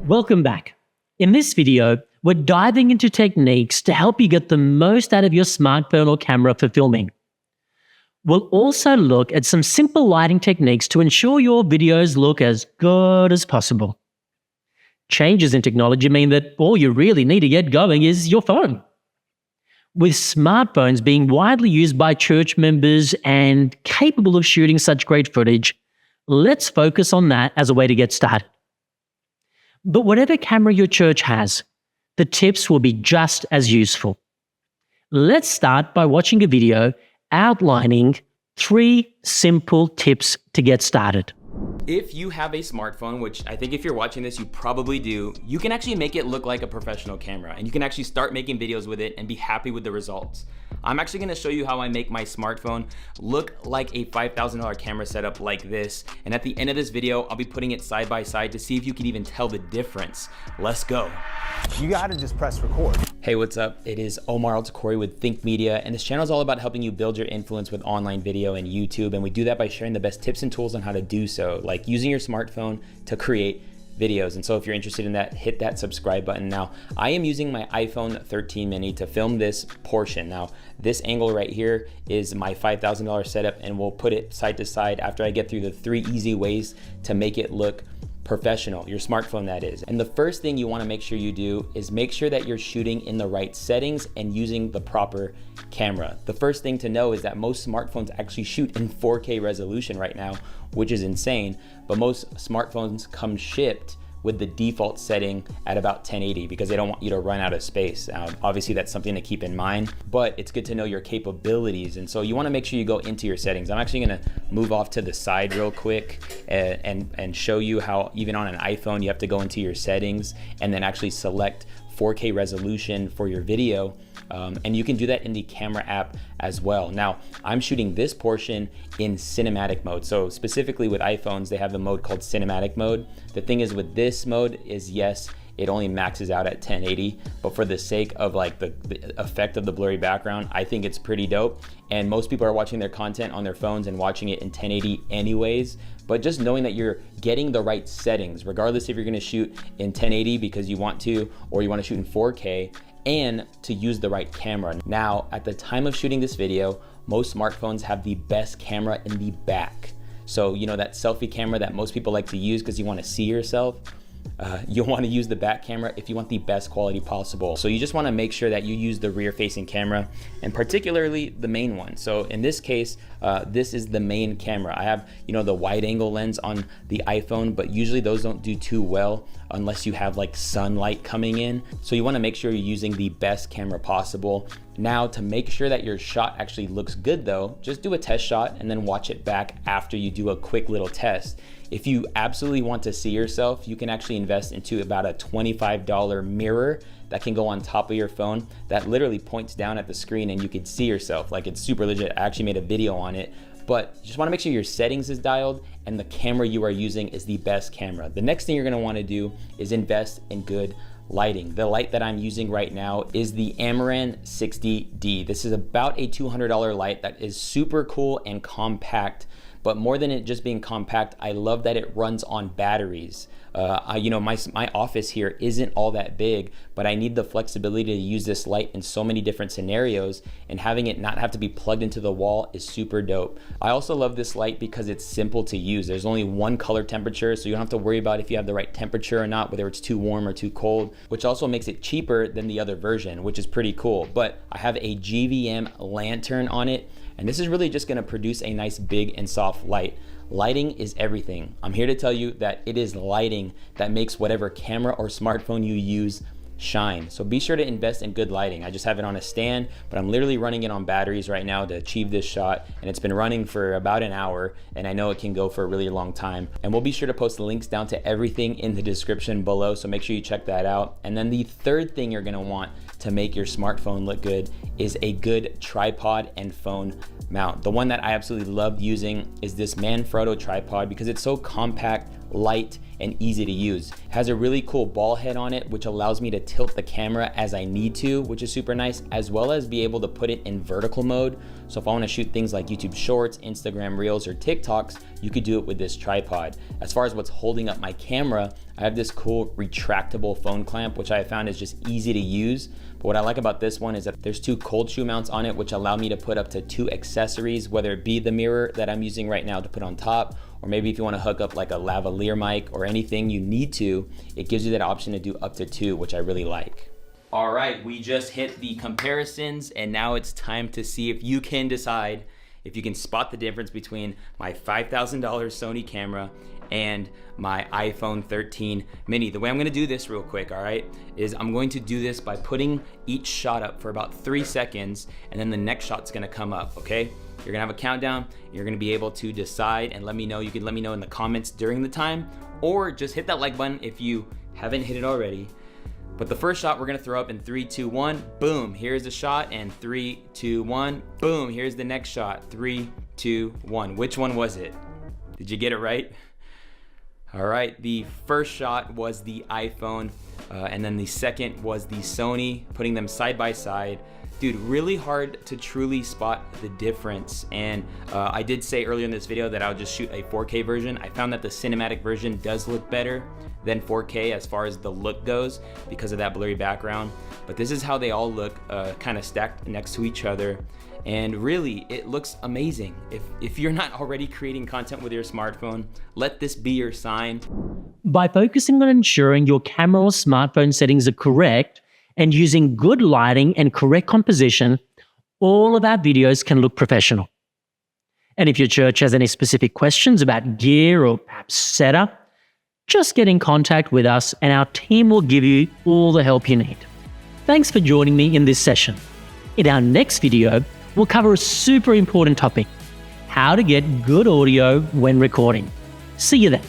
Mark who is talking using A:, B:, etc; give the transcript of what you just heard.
A: Welcome back. In this video, we're diving into techniques to help you get the most out of your smartphone or camera for filming. We'll also look at some simple lighting techniques to ensure your videos look as good as possible. Changes in technology mean that all you really need to get going is your phone. With smartphones being widely used by church members and capable of shooting such great footage, let's focus on that as a way to get started. But whatever camera your church has, the tips will be just as useful. Let's start by watching a video outlining 3 simple tips to get started.
B: If you have a smartphone, which I think if you're watching this, you probably do, you can actually make it look like a professional camera and you can actually start making videos with it and be happy with the results. I'm actually gonna show you how I make my smartphone look like a $5,000 camera setup like this. And at the end of this video, I'll be putting it side by side to see if you can even tell the difference. Let's go.
C: You gotta just press record.
B: Hey, what's up? It is Omar Altakori with Think Media, and this channel is all about helping you build your influence with online video and YouTube, and we do that by sharing the best tips and tools on how to do so, like using your smartphone to create videos. And so if you're interested in that, hit that subscribe button. Now, I am using my iPhone 13 mini to film this portion. Now, this angle right here is my $5,000 setup, and we'll put it side to side after I get through the 3 easy ways to make it look professional, your smartphone that is. And the first thing you wanna make sure you do is make sure that you're shooting in the right settings and using the proper camera. The first thing to know is that most smartphones actually shoot in 4K resolution right now, which is insane, but most smartphones come shipped with the default setting at about 1080 because they don't want you to run out of space. Obviously that's something to keep in mind, but it's good to know your capabilities. And so you wanna make sure you go into your settings. I'm actually gonna move off to the side real quick and show you how even on an iPhone, you have to go into your settings and then actually select 4K resolution for your video. And you can do that in the camera app as well. Now, I'm shooting this portion in cinematic mode. So specifically with iPhones, they have the mode called cinematic mode. The thing is with this mode is, yes, it only maxes out at 1080, but for the sake of like the effect of the blurry background, I think it's pretty dope. And most people are watching their content on their phones and watching it in 1080 anyways. But just knowing that you're getting the right settings, regardless if you're gonna shoot in 1080 because you want to, or you wanna shoot in 4K, and to use the right camera. Now, at the time of shooting this video, most smartphones have the best camera in the back. So, you know, that selfie camera that most people like to use because you want to see yourself, you want to use the back camera if you want the best quality possible. So you just want to make sure that you use the rear facing camera, and particularly the main one. So in this case, this is the main camera. I have, you know, the wide angle lens on the iPhone, but usually those don't do too well unless you have like sunlight coming in. So you want to make sure you're using the best camera possible. Now, to make sure that your shot actually looks good though, just do a test shot and then watch it back after you do a quick little test. If you absolutely want to see yourself, you can actually invest into about a $25 mirror that can go on top of your phone that literally points down at the screen and you can see yourself. Like, it's super legit. I actually made a video on it, but you just wanna make sure your settings is dialed and the camera you are using is the best camera. The next thing you're gonna wanna do is invest in good lighting. The light that I'm using right now is the Amaran 60D. This is about a $200 light that is super cool and compact. But more than it just being compact, I love that it runs on batteries. You know, my office here isn't all that big, but I need the flexibility to use this light in so many different scenarios, and having it not have to be plugged into the wall is super dope. I also love this light because it's simple to use. There's only one color temperature, so you don't have to worry about if you have the right temperature or not, whether it's too warm or too cold, which also makes it cheaper than the other version, which is pretty cool. But I have a GVM lantern on it, and this is really just gonna produce a nice big and soft light. Lighting is everything. I'm here to tell you that it is lighting that makes whatever camera or smartphone you use shine. So be sure to invest in good lighting. I just have it on a stand, but I'm literally running it on batteries right now to achieve this shot, and it's been running for about an hour, and I know it can go for a really long time. And we'll be sure to post the links down to everything in the description below, so make sure you check that out. And then the third thing you're gonna want to make your smartphone look good is a good tripod and phone mount. The one that I absolutely love using is this Manfrotto tripod because it's so compact, light, and easy to use. It has a really cool ball head on it, which allows me to tilt the camera as I need to, which is super nice, as well as be able to put it in vertical mode. So if I wanna shoot things like YouTube Shorts, Instagram Reels, or TikToks, you could do it with this tripod. As far as what's holding up my camera, I have this cool retractable phone clamp, which I found is just easy to use. But what I like about this one is that there's 2 cold shoe mounts on it, which allow me to put up to 2 accessories, whether it be the mirror that I'm using right now to put on top, or maybe if you wanna hook up like a lavalier mic or anything you need to, it gives you that option to do up to 2, which I really like. All right, we just hit the comparisons, and now it's time to see if you can decide, if you can spot the difference between my $5,000 Sony camera and my iPhone 13 mini. The way I'm gonna do this real quick, all right, is I'm going to do this by putting each shot up for about 3 seconds, and then the next shot's gonna come up, okay? You're gonna have a countdown, you're gonna be able to decide and let me know. You can let me know in the comments during the time, or just hit that like button if you haven't hit it already. But the first shot we're gonna throw up in 3, 2, 1, boom, here's the shot, and 3, 2, 1, boom, here's the next shot, 3, 2, 1. Which one was it? Did you get it right? All right, the first shot was the iPhone, and then the second was the Sony, putting them side by side. Dude, really hard to truly spot the difference. And I did say earlier in this video that I would just shoot a 4K version. I found that the cinematic version does look better than 4K as far as the look goes because of that blurry background. But this is how they all look kind of stacked next to each other. And really, it looks amazing. If you're not already creating content with your smartphone, let this be your sign.
A: By focusing on ensuring your camera or smartphone settings are correct and using good lighting and correct composition, all of our videos can look professional. And if your church has any specific questions about gear or perhaps setup, just get in contact with us and our team will give you all the help you need. Thanks for joining me in this session. In our next video, we'll cover a super important topic: how to get good audio when recording. See you then.